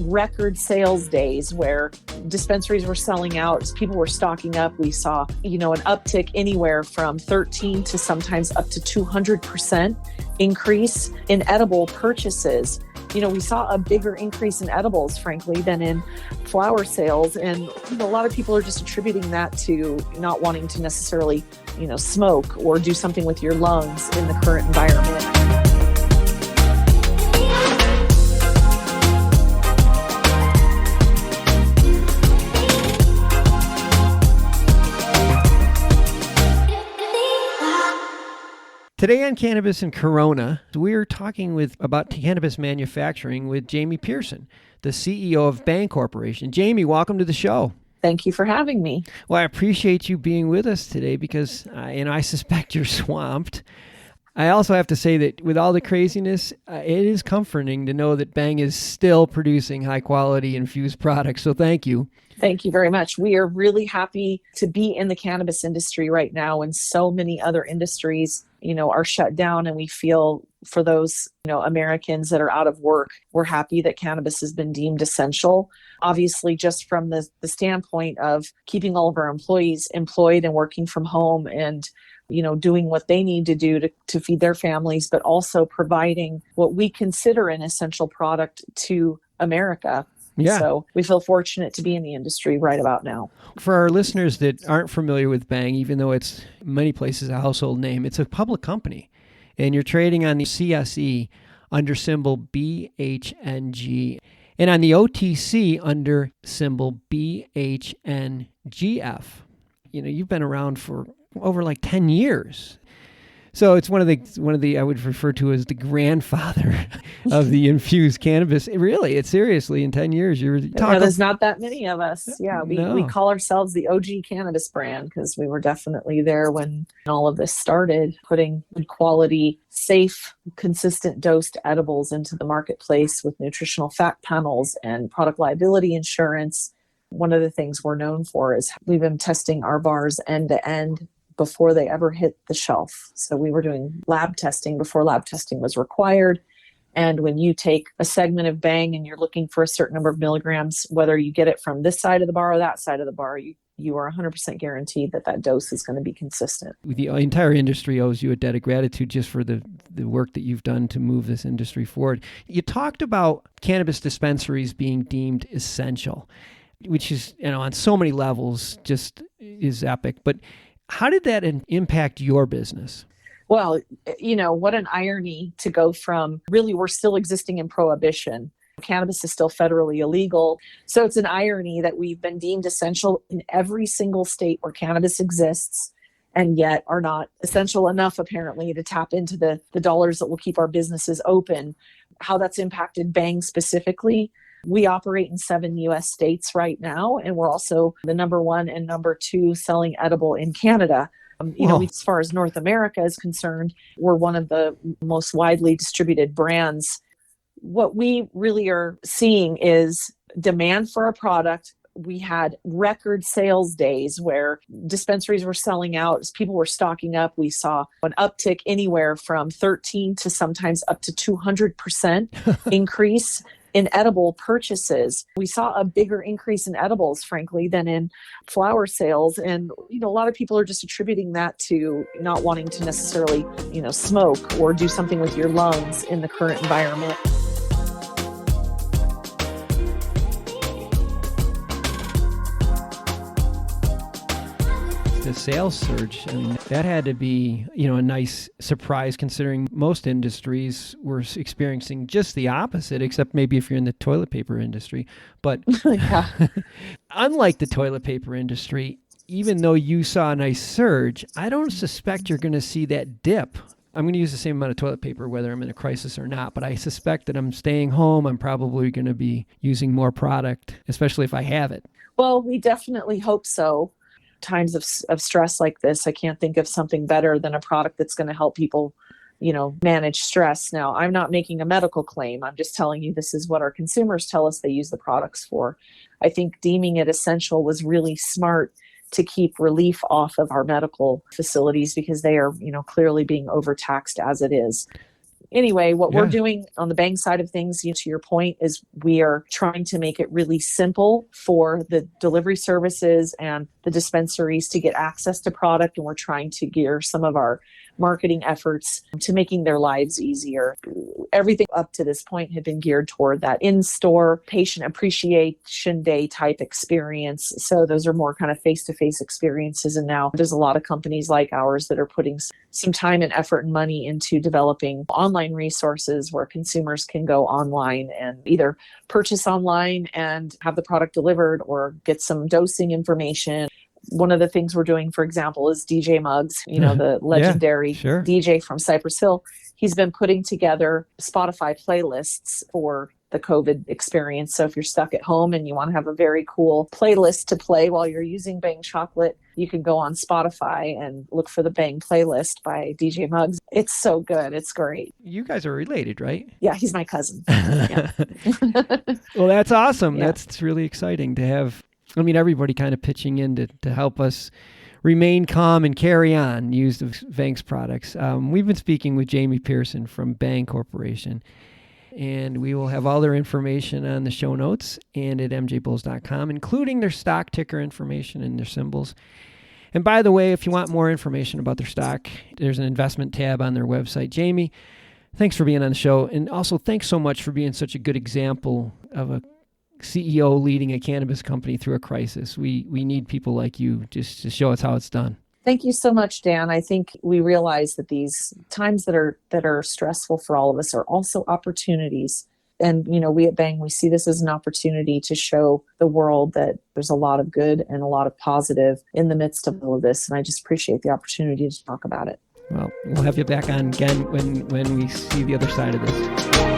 Record sales days where dispensaries were selling out, people were stocking up. We saw, an uptick anywhere from 13 to sometimes up to 200% increase in edible purchases. We saw a bigger increase in edibles, frankly, than in flower sales. And a lot of people are just attributing that to not wanting to necessarily, smoke or do something with your lungs in the current environment. Today on Cannabis and Corona, we're talking about cannabis manufacturing with Jamie Pearson, the CEO of Bhang Corporation. Jamie, welcome to the show. Thank you for having me. Well, I appreciate you being with us today because I suspect you're swamped. I also have to say that with all the craziness, it is comforting to know that Bhang is still producing high-quality infused products, so thank you. Thank you very much. We are really happy to be in the cannabis industry right now, and so many other industries, are shut down, and we feel for those, Americans that are out of work, we're happy that cannabis has been deemed essential. Obviously, just from the standpoint of keeping all of our employees employed and working from home and doing what they need to do to feed their families, but also providing what we consider an essential product to America. Yeah. So we feel fortunate to be in the industry right about now. For our listeners that aren't familiar with Bhang, even though it's many places a household name, it's a public company. And you're trading on the CSE under symbol BHNG and on the OTC under symbol BHNGF. You've been around for over like 10 years. So it's one of the I would refer to as the grandfather of the infused cannabis. It's seriously in 10 years you're talking. There's not that many of us. Yeah, No. We call ourselves the OG cannabis brand because we were definitely there when all of this started, putting good quality, safe, consistent dosed edibles into the marketplace with nutritional fact panels and product liability insurance. One of the things we're known for is we've been testing our bars end to end before they ever hit the shelf. So we were doing lab testing before lab testing was required. And when you take a segment of Bhang and you're looking for a certain number of milligrams, whether you get it from this side of the bar or that side of the bar, you are 100% guaranteed that dose is going to be consistent. The entire industry owes you a debt of gratitude just for the work that you've done to move this industry forward. You talked about cannabis dispensaries being deemed essential, which is, on so many levels just is epic. But how did that impact your business? Well, what an irony to go from really we're still existing in prohibition. Cannabis is still federally illegal. So it's an irony that we've been deemed essential in every single state where cannabis exists and yet are not essential enough, apparently, to tap into the dollars that will keep our businesses open. How that's impacted Bhang specifically. We operate in 7 U.S. states right now, and we're also the number 1 and number 2 selling edible in Canada. As far as North America is concerned, we're one of the most widely distributed brands. What we really are seeing is demand for our product. We had record sales days where dispensaries were selling out, people were stocking up. We saw an uptick anywhere from 13 to sometimes up to 200% increase in edible purchases. We saw a bigger increase in edibles, frankly, than in flower sales. And, a lot of people are just attributing that to not wanting to necessarily, smoke or do something with your lungs in the current environment. The sales surge, that had to be, a nice surprise considering most industries were experiencing just the opposite, except maybe if you're in the toilet paper industry. But unlike the toilet paper industry, even though you saw a nice surge, I don't suspect you're going to see that dip. I'm going to use the same amount of toilet paper whether I'm in a crisis or not, but I suspect that I'm staying home. I'm probably going to be using more product, especially if I have it. Well, we definitely hope so. times of stress like this, I can't think of something better than a product that's going to help people, manage stress. Now, I'm not making a medical claim. I'm just telling you this is what our consumers tell us they use the products for. I think deeming it essential was really smart to keep relief off of our medical facilities because they are, clearly being overtaxed as it is. Anyway, what we're doing on the Bhang side of things, to your point, is we are trying to make it really simple for the delivery services and the dispensaries to get access to product. And we're trying to gear some of our marketing efforts to making their lives easier. Everything up to this point had been geared toward that in-store patient appreciation day type experience. So those are more kind of face-to-face experiences. And now there's a lot of companies like ours that are putting some time and effort and money into developing online resources where consumers can go online and either purchase online and have the product delivered or get some dosing information. One of the things we're doing, for example, is DJ Muggs, the legendary DJ from Cypress Hill. He's been putting together Spotify playlists for the COVID experience. So if you're stuck at home and you want to have a very cool playlist to play while you're using Bhang chocolate, you can go on Spotify and look for the Bhang playlist by DJ Muggs. It's so good. It's great. You guys are related, right? Yeah, he's my cousin. Well, that's awesome. Yeah. That's really exciting to have. Everybody kind of pitching in to help us remain calm and carry on, use of Bhang's products. We've been speaking with Jamie Pearson from Bhang Corporation, and we will have all their information on the show notes and at mjbulls.com, including their stock ticker information and their symbols. And by the way, if you want more information about their stock, there's an investment tab on their website. Jamie, thanks for being on the show, and also thanks so much for being such a good example of a CEO leading a cannabis company through a crisis. We need people like you just to show us how it's done. Thank you so much, Dan. I think we realize that these times that are stressful for all of us are also opportunities. And, we at Bhang, we see this as an opportunity to show the world that there's a lot of good and a lot of positive in the midst of all of this. And I just appreciate the opportunity to talk about it. Well, we'll have you back on again when we see the other side of this.